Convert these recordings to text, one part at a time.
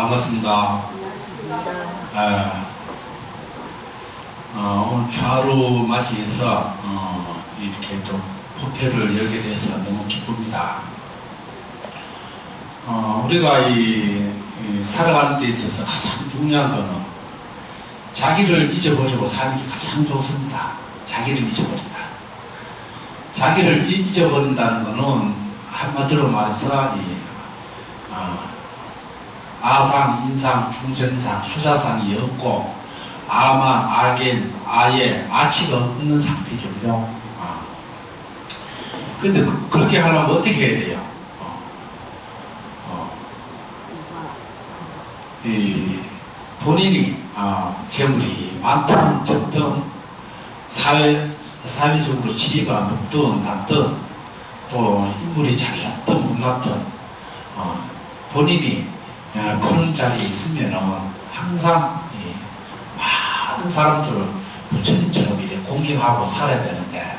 반갑습니다. 오늘 좌루 맞이해서 이렇게 또 부패를 열게 돼서 너무 기쁩니다. 우리가 살아가는 데 있어서 가장 중요한 것은 자기를 잊어버리고 사는 게 가장 좋습니다. 자기를 잊어버린다. 자기를 잊어버린다는 것은 한마디로 말해서 아상, 인상, 중생상, 수자상이 없고 아만, 아겐, 아예, 아치가 없는 상태죠. 그죠? 근데 그렇게 하려면 어떻게 해야 돼요? 본인이 재물이 많든 적든 사회적으로 지위가 높든 낮든 또 인물이 잘났든 못났든 본인이 그런 자리에 있으면은 항상 많은 사람들을 부처님처럼 이렇게 공경하고 살아야 되는데,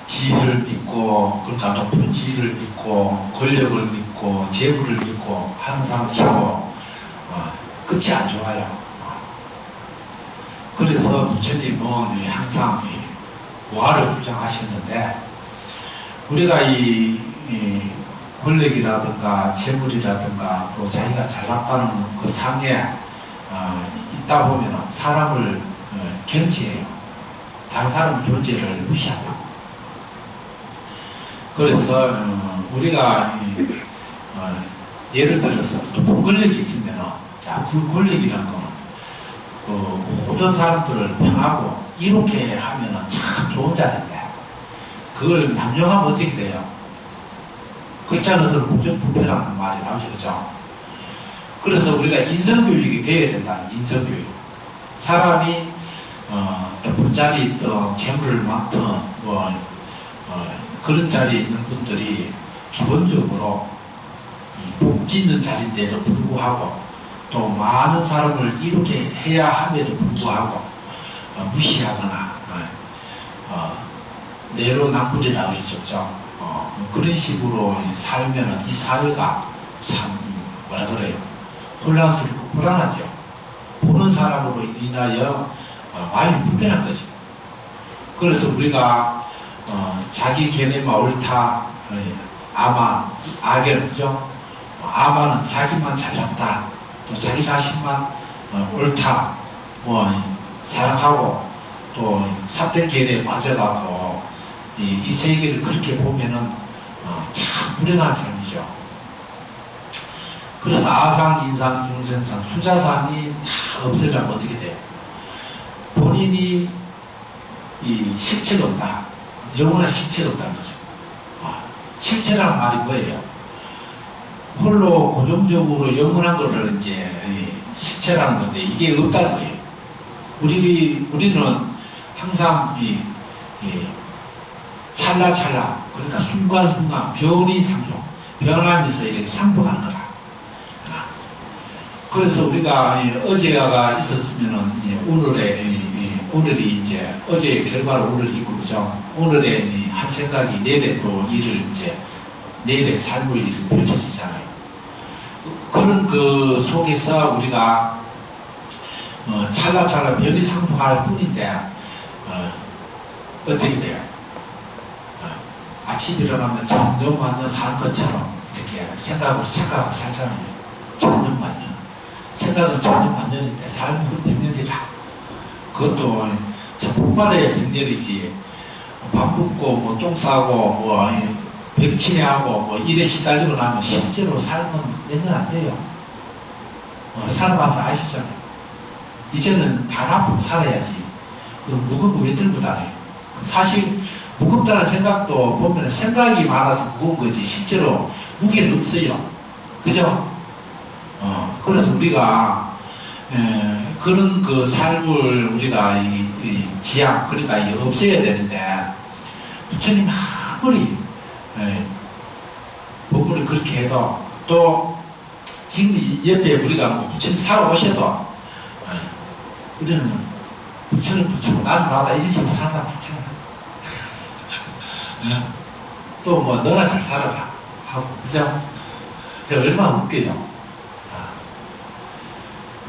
지위를 믿고, 그러니까 높은 지위를 믿고, 권력을 믿고, 재물을 믿고 하는 사람 치고 끝이 안 좋아요. 그래서 부처님은 항상 무아를 주장하셨는데, 우리가 권력이라든가 재물이라든가 또 자기가 잘났다는 그 상에 있다 보면 사람을 경시해요. 다른 사람 존재를 무시한다. 그래서 우리가 예를 들어서 높은 권력이 있으면, 그 권력이라는 건 모든 사람들을 평하고 이렇게 하면 참 좋은 자리인데, 그걸 남용하면 어떻게 돼요? 글자 그대로 부패라는 말이 나오죠. 그죠? 그래서 우리가 인성교육이 되어야 된다. 인성교육. 사람이 높은 자리에 있든 재물을 많든 그런 자리에 있는 분들이 기본적으로 복 짓는 자리인데도 불구하고 또 많은 사람을 이렇게 해야 함에도 불구하고 무시하거나 내로남불이라고 했었죠. 그런 식으로 살면 이 사회가 참 뭐라 그래요? 혼란스럽고 불안하죠. 보는 사람으로 인하여 마음이 불편한 거죠. 그래서 우리가 자기 개념만 옳다, 아마, 악을, 그죠? 아마는 자기만 잘났다, 또 자기 자신만 옳다, 사랑하고 또 사태 계례에 빠져가고 이 세계를 그렇게 보면은 참 불행한 삶이죠. 그래서 아상, 인상, 중생상, 수자상이 다 없애려면 어떻게 돼요? 본인이 실체가 없다. 영원한 실체가 없다는 거죠. 실체라는 말이 뭐예요? 홀로 고정적으로 영원한 거를 이제 실체라는 건데, 이게 없다는 거예요. 우리는 항상 찰나찰나, 그러니까 순간순간 변이 상속, 변하면서 이렇게 상속하는 거라. 그래서 우리가 어제가 있었으면은 오늘이 이제 어제의 결과로 오늘 있고, 그죠? 오늘의 한 생각이 내일의 또 일을 이제 내일의 삶을 이렇게 펼쳐지잖아요. 그런 그 속에서 우리가 찰나찰나 변이 상속할 뿐인데 어떻게 돼요? 아침 일어나면 천년만년 사는 것처럼 이렇게 생각으로 착각하고 살잖아요. 천년만년. 생각은 천년만년인데 삶은 백년이라. 그것도 복 받아야 백년이지. 밥 붓고 똥 싸고 백치매하고 일에 시달리고 나면 실제로 삶은 몇 년 안 돼요. 살아봐서 아시잖아요. 이제는 다 나쁘고 살아야지. 그 무거운 거 왜 들고 다녀요? 사실 무겁다는 생각도 보면 생각이 많아서 무거운 거지, 실제로 무게는 없어요. 그죠? 그래서 우리가 그런 그 삶을 우리가 지향, 그러니까 없애야 되는데, 부처님 아무리 법문을 그렇게 해도, 또 지금 옆에 우리가 부처님 살아오셔도 우리는 부처님 부처고 나는 나다 이런 식으로 사는 사람 많잖아. 또 너나 잘 살아라 하고, 그죠? 제가 얼마나 웃겨요.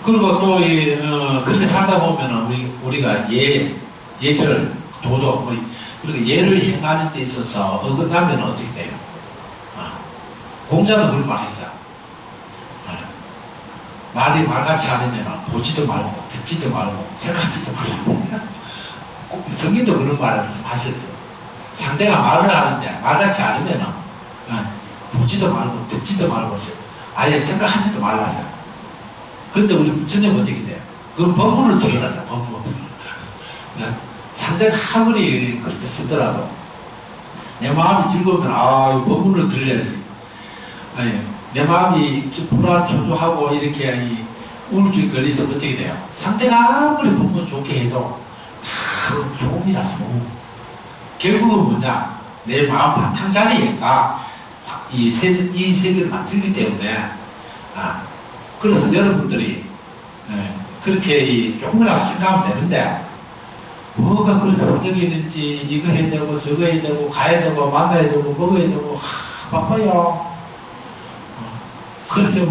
그리고 또, 그렇게 살다 보면은, 우리가 예절, 도덕, 뭐, 그러니까 예를 행하는 데 있어서 어긋나면 어떻게 돼요? 공자도 그런 말 했어요. 말이 말같이 않으면 보지도 말고, 듣지도 말고, 생각하지도 말고. 성인도 그런 말을 하셨죠. 상대가 말을 하는데, 말같이 않으면, 보지도 말고, 듣지도 말고, 아예 생각하지도 말라 하잖아. 그런데 우리 부처님은 어떻게 돼요? 그 법문을 들으라잖아, 법문. 상대가 아무리 그렇게 쓰더라도 내 마음이 즐거우면 이 법문을 들어야지. 내 마음이 좀 불안 초조하고 이렇게 우울증이 걸려서 어떻게 돼요? 상대가 아무리 법문 좋게 해도 다 소음이라 소음. 결국은 뭐냐? 내 마음 바탕 자리가 이 세계를 만들기 때문에 그래서 여러분들이 그렇게 조금이라도 생각하면 되는데 뭐가 그렇게 어떻게 있는지 이거 해야 되고 저거 해야 되고 가야 되고 만나야 되고 먹어야 되고 바빠요. 그렇게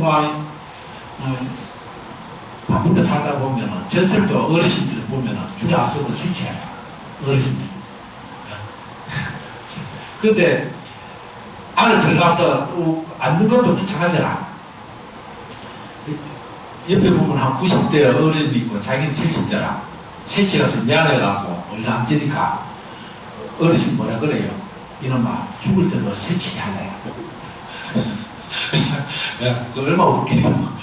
바쁘게 살다 보면은 전설도 어르신들 보면은 줄에 안 서고 설치하잖아. 어르신들. 근데 안에 들어가서 또 앉는 것도 마찬가지라. 옆에 보면 한 90대 어른이 있고 자기는 70대라. 세치가서 미안해가고 얼른 앉으니까 어르신 뭐라 그래요? 이놈아 죽을 때도 세치게 할래. 그 얼마나 웃겨요.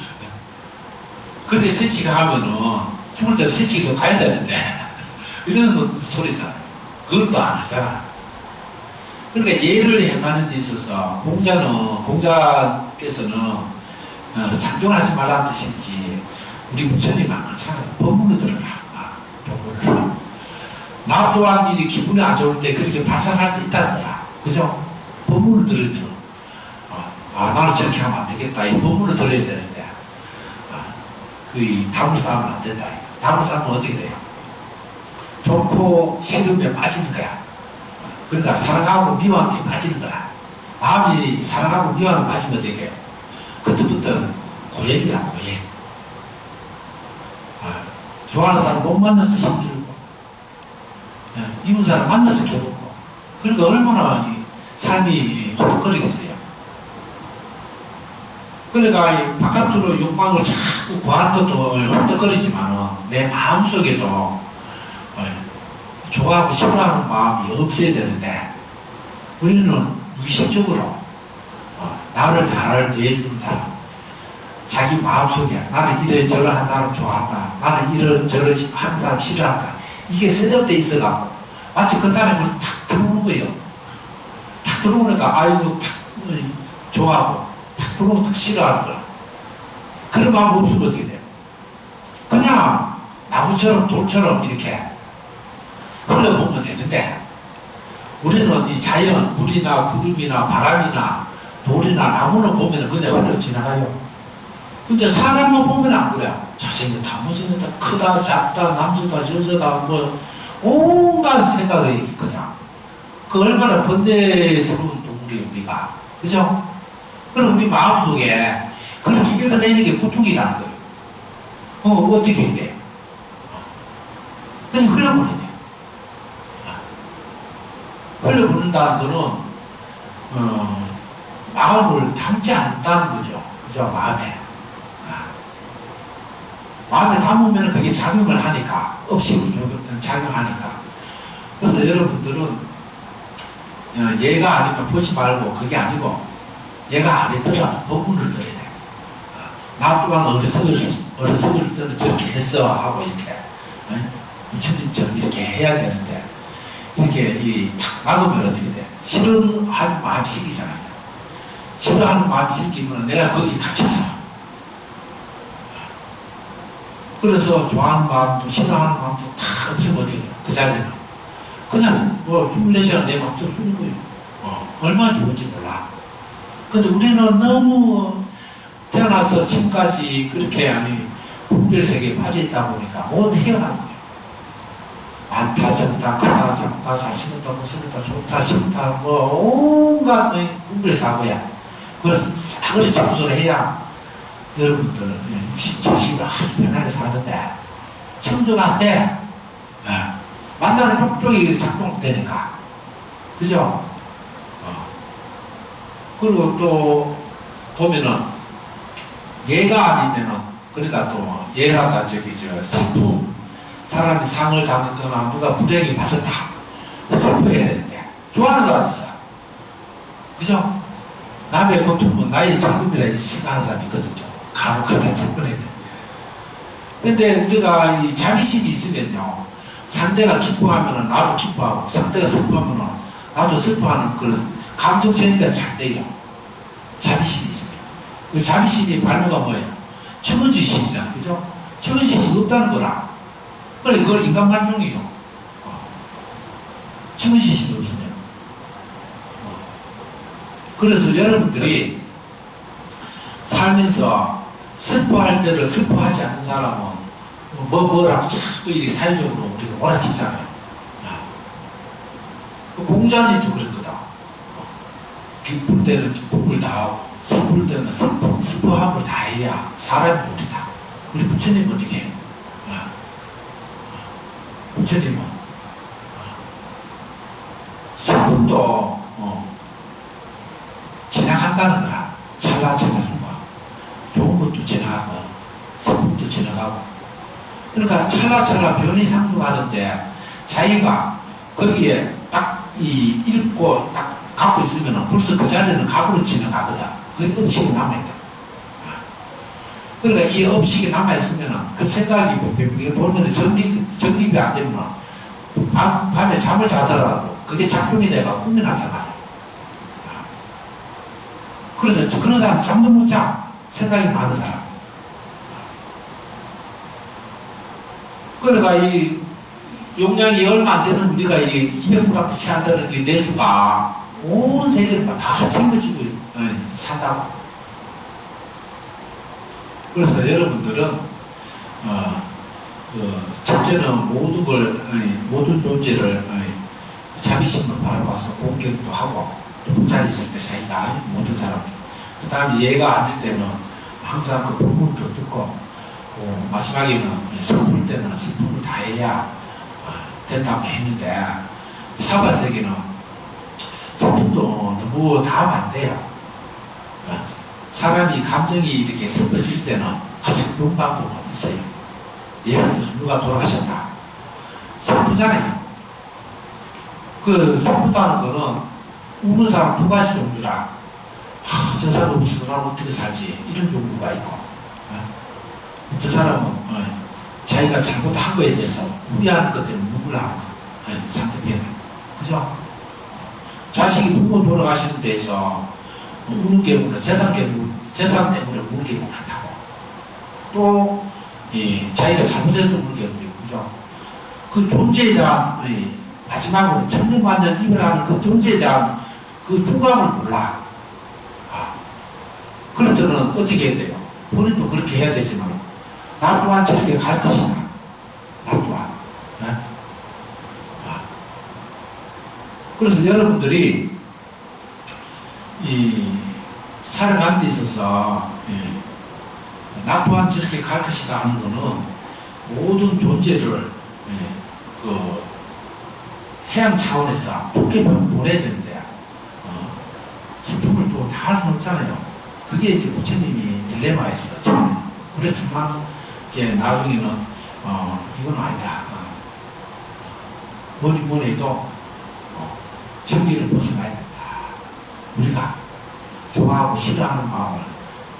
그런데 세치가 하면은 죽을 때도 세치가 가야 되는데 이런 소리잖아요. 그걸 또 안 하잖아. 그러니까 예를 행하는 데 있어서 공자께서는 상종하지 말라는 뜻인지 우리 부처님 안 그렇잖아요. 법문을 들어라. 법문을. 나 또한 일이 기분이 안 좋을 때 그렇게 발상할 때 있다는 거야. 그죠? 법문을 들으면 나는 저렇게 하면 안 되겠다. 이 법문을 들어야 되는데 담을 쌓으면 안 된다. 담을 쌓으면 어떻게 돼요? 좋고 싫으면 빠지는 거야. 그러니까 사랑하고 미워하는 게 빠지는 거야. 마음이 사랑하고 미워하는 빠지면 어떻게 해요? 그때부터 고행이라 고행. 좋아하는 사람 못 만나서 힘들고 미운 사람 만나서 괴롭고 그러니까 얼마나 삶이 헛헛거리겠어요. 그러니까 바깥으로 욕망을 자꾸 구하는 것도 헛헛거리지만 내 마음속에도 좋아하고 싫어하는 마음이 없어야 되는데 우리는 무의식적으로 나를 잘 대해주는 사람, 자기 마음속에 나는 이래저래 사람 좋아한다, 나는 이래저래 하는 사람 싫어한다, 이게 셋업돼 있어갖고 마치 그 사람을 탁 들어오는 거예요. 탁 들어오니까 아이고 탁 좋아하고 탁 들어오고 탁 싫어하는 거야. 그런 마음 없으면 어떻게 돼요? 그냥 나무처럼 돌처럼 이렇게 흘러보면 되는데 우리는 이 자연, 물이나 구름이나 바람이나 돌이나 나무는 보면 그냥 흘러 지나가요. 근데 사람만 보면 안 그래요. 잘생겼다, 못생겼다, 크다, 작다, 남자다, 여자다, 뭐 온갖 생각이 그냥 그 얼마나 번뇌스러운 동물이에요 우리가. 그죠? 그럼 우리 마음속에 그렇게 읽어내는 게 고통이라는 거예요. 어떻게 해야 돼? 그냥 흘러보내야 돼. 흘려보낸다는 거는 마음을 담지 않는다는 거죠. 그죠? 마음에 담으면 그게 작용을 하니까 없이 작용하니까. 그래서 여러분들은 얘가 아니면 보지 말고 그게 아니고 얘가 아니더라도 법문을 들어야 돼. 나 또한 어리석을 때는 저렇게 했어 하고 이렇게 부처님처럼 이렇게 해야 되는데 이렇게 탁 놔두면 어떻게 돼? 싫어하는 마음이 생기잖아요. 싫어하는 마음이 생기면 내가 거기 같이 살아. 그래서 좋아하는 마음도 싫어하는 마음도 다 없으면 어떻게 돼요? 그 자리는 그냥 24시간 내 마음대로 쓰는 거예요. 얼마나 좋은지 몰라. 근데 우리는 너무 태어나서 지금까지 그렇게 분별세계에 빠져있다 보니까 못 헤어나는 거예요. 많다, 적다, 크다, 작다, 잘생겼다, 못생겼다, 좋다, 싫다, 온갖 분별사고야. 그래서 싸그리 청소를 해야 여러분들은 60, 70을 아주 편하게 사는데 청소가 안 돼. 예. 만나는 쪽쪽이 작동되니까. 그죠? 그리고 또 보면은 예가 아니면은, 그러니까 또 예라다 슬픔, 사람이 상을 당했거나 누가 불행히 맞았다, 슬퍼해야 되는데 좋아하는 사람이 있어. 그죠? 남의 고통은 나의 작품이라 생각하는 사람이 있거든요. 간혹하다 접근해야 돼. 근데 우리가 이 자비심이 있으면요, 상대가 기뻐하면은 나도 기뻐하고, 상대가 슬퍼하면은 나도 슬퍼하는 그런 감정 전이가 잘 돼요. 자비심이 있어요. 그 자비심이 발명가 뭐예요? 측은지심이잖아. 그죠? 측은지심이 없다는 거라. 그래, 그걸 인간 말중이에요. 측은지심이 없으면. 그래서 여러분들이 살면서 슬퍼할 때를 슬퍼하지 않는 사람은 뭐라고 자꾸 이렇게 사회적으로 우리가 몰아치잖아요. 공자님도 그런 거다. 기쁠 때는 기쁨을 다하고, 슬플 때는 슬퍼함을 다해야 사람이 옳다. 우리 부처님은 어떻게 해요? 부처님은 슬픔도 지나간다는 거야. 찰나찰나 순간. 좋은 것도 지나가고 슬픔도 지나가고. 그러니까 찰나찰나 변이 상승하는데 자기가 거기에 딱 읽고 딱 갖고 있으면 벌써 그 자리는 각으로 지나가거든. 그게 업식이 남아있다. 그러니까 이 업식이 남아있으면 그 생각이 돌면 정립이 안 되면 밤에 잠을 자더라도 그게 작동이 돼가 꿈이 나타나요. 그래서 그런 사람 잠도 못 자. 생각이 많은 사람. 그러니까 이 용량이 얼마 안 되는 우리가 이 200분 앞에 취한다는 이 내수가 온 세계를 다 챙겨주고 산다고. 그래서 여러분들은 첫째는 모든 존재를 자비심을 바라봐서 공경도 하고, 또 부자리 있을 때 자기가 모든 사람, 그 다음에 예가 아닐 때는 항상 그 불문도 듣고, 마지막에는 슬플 때는 슬픔을 다해야 된다고 했는데, 사바세계는 슬픔도 너무 다하면 안 돼요. 사람이 감정이 이렇게 슬퍼질 때는 가장 좋은 방법은 있어요. 예를 들어서 누가 돌아가셨다. 슬프잖아요. 그 슬프다는 거는 우는 사람 두 가지 종류라. 저 사람 없어서 나는 어떻게 살지, 이런 종류가 있고, 그 사람은 자기가 잘못한 거에 대해서 후회하는 것 때문에 눈물 나는 거, 상대편에. 그죠? 자식이 부모 돌아가시는 데에서 우는 경우는 재산 때문에 우는 경우가 많다고. 또 자기가 잘못해서 우는 경우도 있고. 그죠? 그 존재에 대한 마지막으로 천년만년 이별하는 그 존재에 대한 그 수감을 몰라. 그럴 때는 어떻게 해야 돼요? 본인도 그렇게 해야 되지만 나 또한 저렇게 갈 것이다. 나 또한. 그래서 여러분들이 살아가는 데 있어서 나 또한 저렇게 갈 것이다 하는 거는 모든 존재를 그 해양 차원에서 좋게 보내야 되는데 슬픔을 또 다 할 수는 없잖아요. 그게 이제 부처님이 딜레마였어, 처음에는. 그렇지만 이제 나중에는 이건 아니다. 뭐니 해도 정의를 벗어나야 된다. 우리가 좋아하고 싫어하는 마음을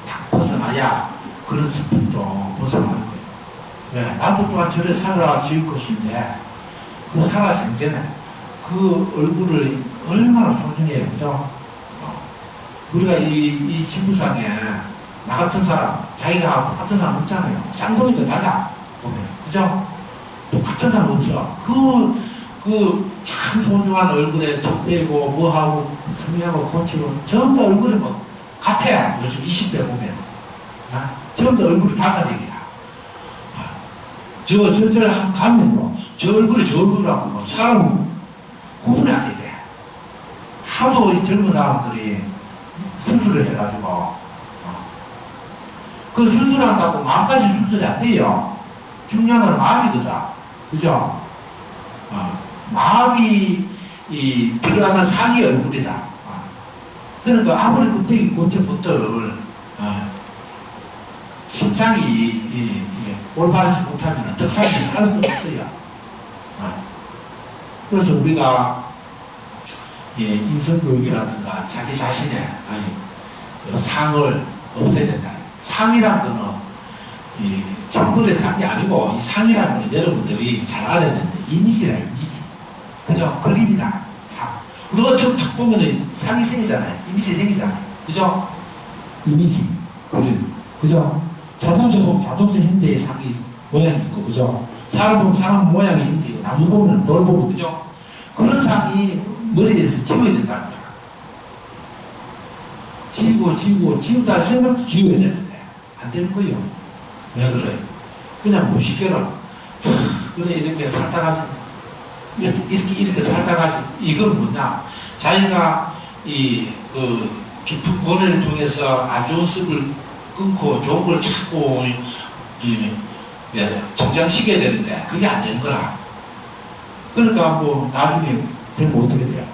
딱 벗어나야 그런 슬픔도 벗어나는 거예요. 왜? 나도 또한 저래 살아질 것인데 그 살아생전에 그 얼굴을 얼마나 소중해요. 그죠? 우리가 이 지구상에 나 같은 사람, 자기가 똑같은 사람 없잖아요. 쌍둥이도 달라 보면. 그죠? 똑같은 사람 없어. 참 소중한 얼굴에 젖 빼고 뭐하고 성의하고 고치고 전부 다 얼굴이 뭐 같아. 요즘 20대 보면 전부 다 얼굴이 바가지이야. 저를 한 가면 저 얼굴이 저 얼굴하고 사람은 구분이 안 돼. 하도 이 젊은 사람들이 수술을 해가지고 그 수술한다고 마음까지 수술이 안 돼요. 중요한 건 마음이거든. 그죠? 마음이 들어가는 상이 얼굴이다. 그러니까 아무리 껍데기 고쳐 것들을 심장이 올바르지 못하면 덕상이 살 수 없어요. 그래서 우리가 인성교육이라든가 자기 자신의 상을 없애야 된다. 상이란 거는 정글의 상이 아니고 이 상이라는 건 여러분들이 잘 알아야 되는데 이미지라 이미지. 그죠? 그림이라 상. 우리가 툭 보면은 상이 생기잖아요. 이미지 생기잖아요. 그죠? 이미지, 그림. 그죠? 자동차 보면 자동차 현대의 상이 모양이 있고, 그죠? 사람 보면 사람 모양이 있고, 나무 보면 돌 보면, 그죠? 그런 상이 머리에서 지워야 된다는 거야. 지우다 생각도 지워야 되는데, 안 되는 거예요. 왜 그래? 그냥 무식해라. 그래, 이렇게 살다가지. 이렇게 살다가지. 이건 뭐냐? 자기가 깊은 고뇌를 통해서 안 좋은 습을 끊고 좋은 걸 찾고 정장시켜야 되는데 그게 안 되는 거라. 그러니까 뭐 나중에 되면 어떻게 돼요?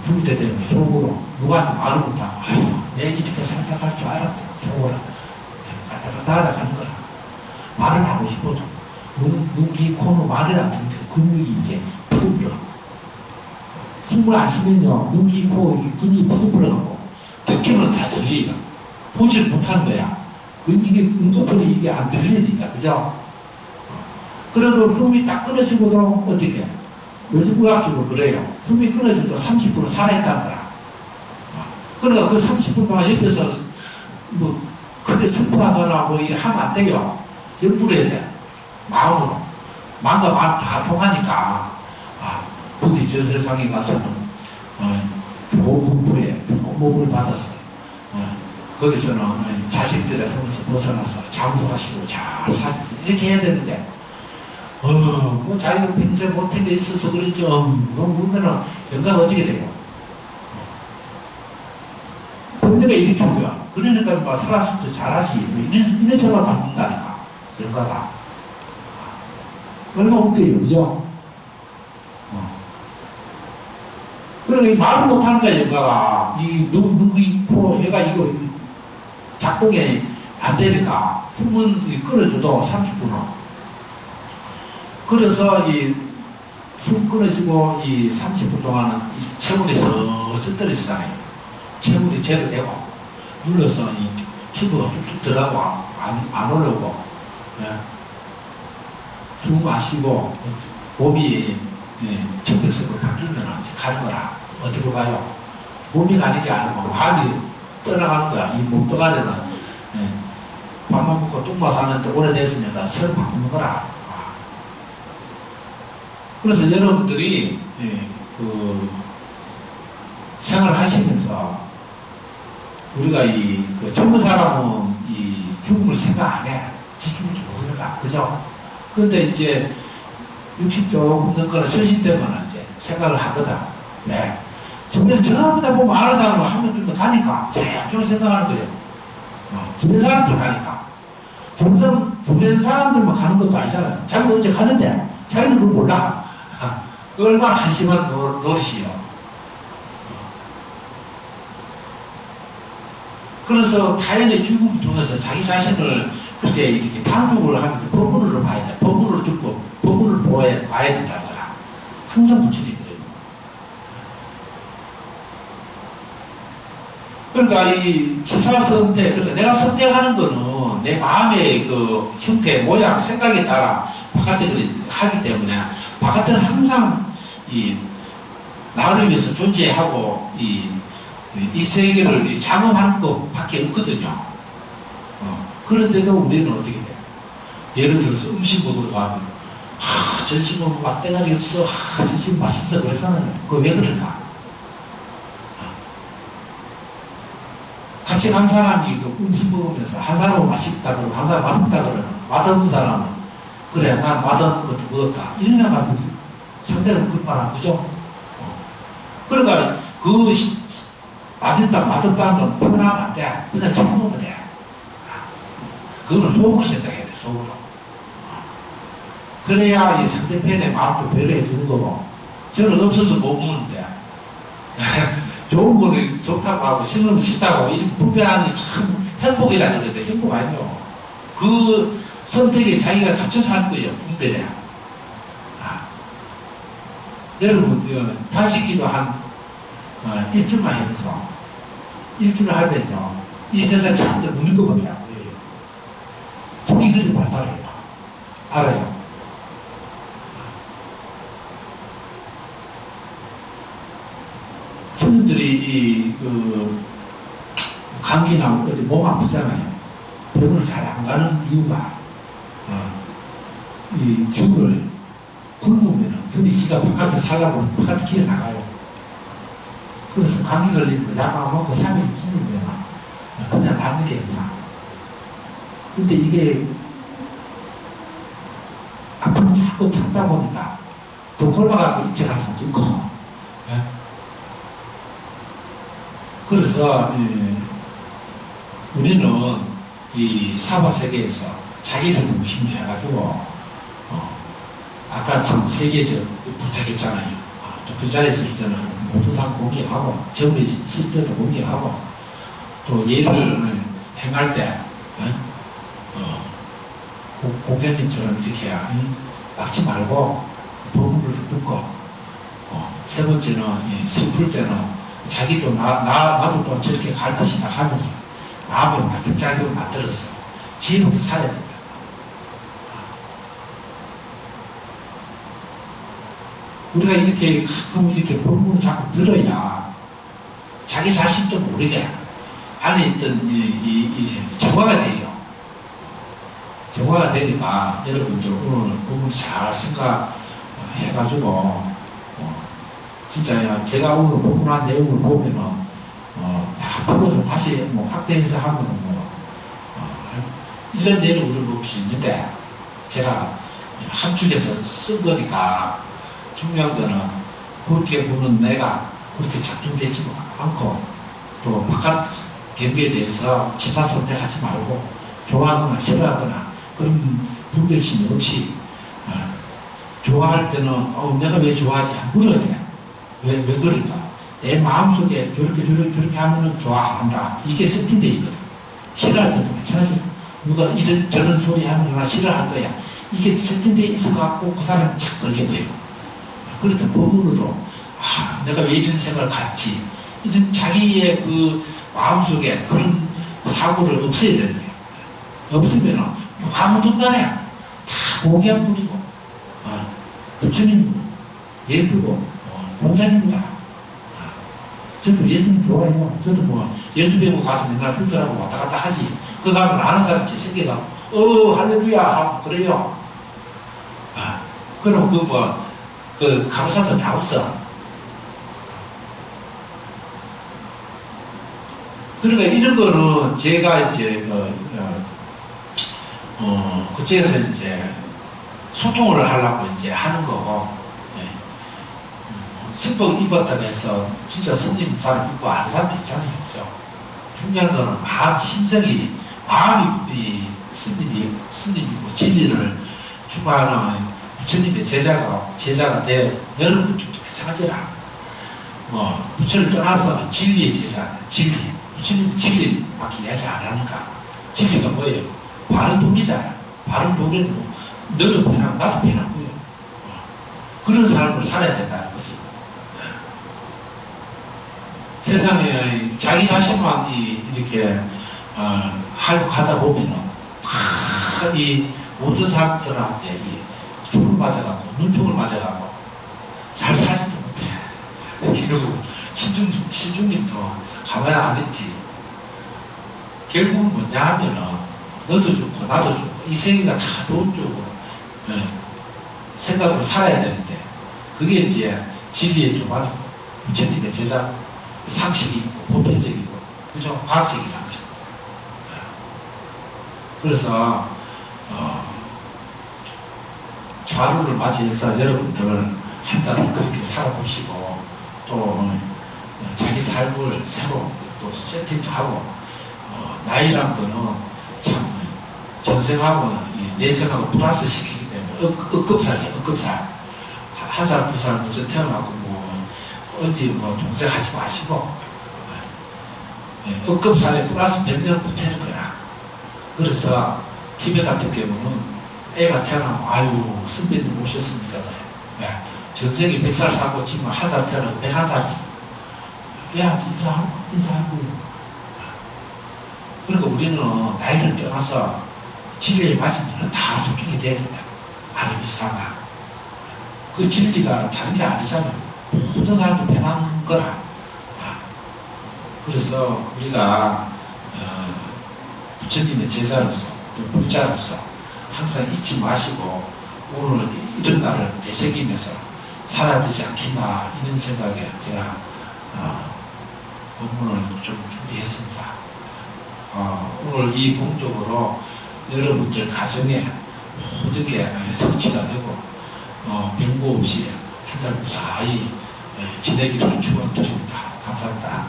죽을 때 되면 속으로 누구한테 말을 못하고 아유 내가 이렇게 살다갈 줄 알았다 속으로 갔다 가는 거라. 말을 하고 싶어도 눈, 코로 말을 안 듣는데 근육이 이제 푸르러가고 숨을 안 쉬면요 눈, 코 근육이 푸르러가고 듣기는 다 들리가 보지를 못하는 거야. 이게 응급들이 이게 안 들리니까, 그죠? 그래도 숨이 딱 끊어지고도 어떻게? 요즘 의학적으로 그래요. 숨이 끊어져도 30% 살아있다는 거야. 그러니까 그 30분 동안 옆에서 뭐 크게 슬퍼하거나 뭐 이래 하면 안 돼요. 염불해야 돼. 마음으로. 마음과 마음 다 통하니까. 부디 저 세상에 가서는 좋은 분포에 좋은 몸을 받아서 거기서는 자식들의 손에서 벗어나서 장수하시고 잘 살고 이렇게 해야 되는데 뭐 자기가 평소에 못한 게 있어서 그러지 물면은 영가가 어떻게 돼요? 본내가 일으킨 거야. 그러니까 막 살았을 때 잘하지 뭐 이런 생각 갖는다니까 영가가 얼마나 웃겨요. 그죠? 그러니까 말을 못하는 거야 영가가. 눈이 코 해가 이거 작동이 안 되니까 숨은 끊어줘도 30분은 그래서 숨 끊어지고 30분 동안은 체온이 서서 떨어지잖아요. 체온이 제로되고 눌러서 피부가 쑥쑥 들어가고 안 올라오고 숨 마시고 몸이 청백색으로 바뀌면 이제 가는 거라. 어디로 가요? 몸이 가는 게 아니고 마음이 떠나가는 거야. 이 몸뚱아리는 밥만 먹고 똥만 사는데 오래됐으니까 설 바꾸는 거라. 그래서 여러분들이 생활하시면서 우리가 젊은 사람은 죽음을 생각 안 해. 지 죽을 줄 모르니까. 그죠? 근데 이제 60 조금 넘거나 70 되면 이제 생각을 하거든. 왜? 주변에 전부 다 보면 아는 사람은 한 명쯤 가니까 자연적으로 생각하는 거예요. 주변 사람들 가니까. 주변 사람들만 가는 것도 아니잖아요. 자기는 언제 가는데 자기는 그걸 몰라. 그 얼마나 한심한 노릇이에요. 그래서 타인의 죽음을 통해서 자기 자신을 그렇게 이렇게 단속을 하면서 법문을 봐야 돼. 법문을 듣고 법문을 봐야 된다는 거야. 항상 부처님이 그래요. 그러니까 이 치사선택, 그러니까 내가 선택하는 거는 내 마음의 그 형태, 모양, 생각에 따라 바깥에 하기 때문에 바깥에는 항상 나를 위해서 존재하고 이 세계를 장엄하는 것밖에 없거든요. 그런데도 우리는 어떻게 돼요? 예를 들어서 음식 먹으러 가면 점심 먹으면 맛대가리 없어. 점심 맛있어. 그러잖아요. 그거 왜 그럴까? 같이 간 사람이 음식 먹으면서 한 사람은 맛있다 그러고 한 사람은 맛없다 그러면 맛없는 사람은 그래 난 맛없는 것도 먹었다 이러면 가지고 상대가 급발한 거죠. 그러니까 맛있다 맛없다는 건 표현하면 안 돼. 그냥 처먹으면 돼. 그거는 속으로 생각해야 돼, 속으로. 그래야 이 상대편의 마음도 배려해 주는 거고, 저는 없어서 못 먹는데, 좋은 거는 좋다고 하고, 싫으면 싫다고 하고, 이렇게 분배하는 게 참 행복이라는 거죠. 행복 아니요. 그 선택에 자기가 갇혀서 하는 거예요, 분배를. 여러분, 다시기도 한, 일주만 해서, 일주를 하면요, 이 세상 사람들 먹는 것밖에 안 보여요. 종이 그리 발달해요. 알아요. 손님들이 감기나 어디 몸 아프잖아요. 병원을 잘 안 가는 이유가 이 죽을 굶으면 굶이 지가 바깥에 살라고 바깥에 기어 나가요. 그래서 감기 걸리면 약 안 먹고 3일 굶으면 그냥 낫는 게 없나. 근데 이게 아픔을 자꾸 참다 보니까 또 골마가고 입체 가서 넣고. 그래서 우리는 이 사바 세계에서 자기를 중심으로 해가지고 아까 참 세계적 부탁했잖아요. 또 그 자리에 있을 때는 모두상 공개하고 정부에 있을 때도 공개하고 또 예를 행할 때 공자님처럼 이렇게 막지 말고 법문을 듣고 세 번째는 슬플 때는 자기도 나도 또 저렇게 갈 것이다 하면서 마음에 맞춘 자격을 만들어서 지혜롭게 살아야 된다. 우리가 이렇게 가끔 이렇게 법문을 자꾸 들어야 자기 자신도 모르게 안에 있던 정화가 돼요. 정화가 되니까 여러분들 오늘 법문 잘 생각해가지고 진짜 제가 오늘 법문한 내용을 보면은 다 풀어서 다시 확대해서 하면은 1년 내로 우리를 먹을 수 있는데 제가 한 축에서 쓴 거니까 중요한 거는 그렇게 보는 내가 그렇게 작동되지 않고 또 바깥 경계에 대해서 지사 선택하지 말고 좋아하거나 싫어하거나 그런 분별심이 없이 좋아할 때는 내가 왜 좋아하지? 물어야 돼. 왜 그럴까? 내 마음속에 저렇게 하면은 좋아한다. 이게 세팅되어 있거든. 싫어할 때도 마찬가지로 누가 저런 소리 하면 나 싫어할 거야. 이게 세팅되어 있어갖고 그 사람이 착 걸린 거예요. 그렇다 법문으로 내가 왜 이런 생각을 갖지? 이런 자기의 그 마음속에 그런 사고를 없애야 되는 거예요. 없으면 아무튼 간에 다 고귀한 분이고 부처님 예수고 공자님이다. 저도 예수님 좋아해요. 저도 예수 배우고 가서 맨날 순서하고 왔다 갔다 하지. 그 가면 아는 사람 제 생겨가 할렐루야 하고 그래요. 그럼 그 강사도 다 없어. 그러니까 이런 거는 제가 이제 그쪽에서 이제 소통을 하려고 이제 하는 거고, 승복 입었다고 해서 진짜 스님 사람 입고 아는 사람도 있잖아요. 그죠? 중요한 거는 마음이 스님이고 진리를 추구하는 부처님의 제자가 되어 여러분들도 마찬가지라. 부처를 떠나서 진리의 제자, 진리. 부처님 진리밖에 이야기 안 하니까. 진리가 뭐예요? 바른 도리잖아요. 바른 도리는 너도 편하고 나도 편하고요. 그런 삶을 살아야 된다는 거지. 세상에 자기 자신만 이렇게 하다 보면은 이 모든 사람들한테 죽을 맞아가고 눈총을 맞아가고 잘 살지도 못해. 이러고 신중님도 가만히 안 있지. 결국은 뭐냐 하면은 너도 좋고 나도 좋고 이 세계가 다 좋은 쪽으로 생각으로 살아야 되는데 그게 이제 진리의 도만이고 부처님의 제자 상식이 있고 보편적이고 그죠? 과학적이란 거죠. 그래서 좌루를 맞이해서 여러분들 한 달을 그렇게 살아보시고 또 자기 삶을 새로 또 세팅도 하고 나이란 거는 참 전생하고 내생하고 플러스 시키기 때문에 억급살이에요. 억급살. 한 살, 두 살 먼저 태어나고 뭐 어디 뭐 동생하지 마시고 억급살에 플러스 100년을 보태는 거야. 그래서 티베 같은 경우는 애가 태어나면 아유 선배님 오셨습니까? 그래. 전생이 100살 사고 지금 한 살 태어나면 101살이지. 야 인사하고 그러니까 우리는 나이를 떠나서 진리에 맞으면 다 소통이 돼야 된다. 아르미사가 그 진리가 다른 게 아니잖아요. 모든 사람도 변하는 거라. 그래서 우리가 부처님의 제자로서 또 불자로서 항상 잊지 마시고 오늘 이런 날을 되새기면서 살아야 되지 않겠나 이런 생각에 제가 본문을 좀 준비했습니다. 오늘 이 공적으로 여러분들 가정에 모든 게 성취가 되고 병고 없이 한 달 무사히 지내기를 축원드립니다. 감사합니다.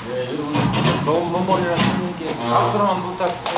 네, 여러분 좋은 본문이라 하나님께 박수로 한번 부탁드립니다.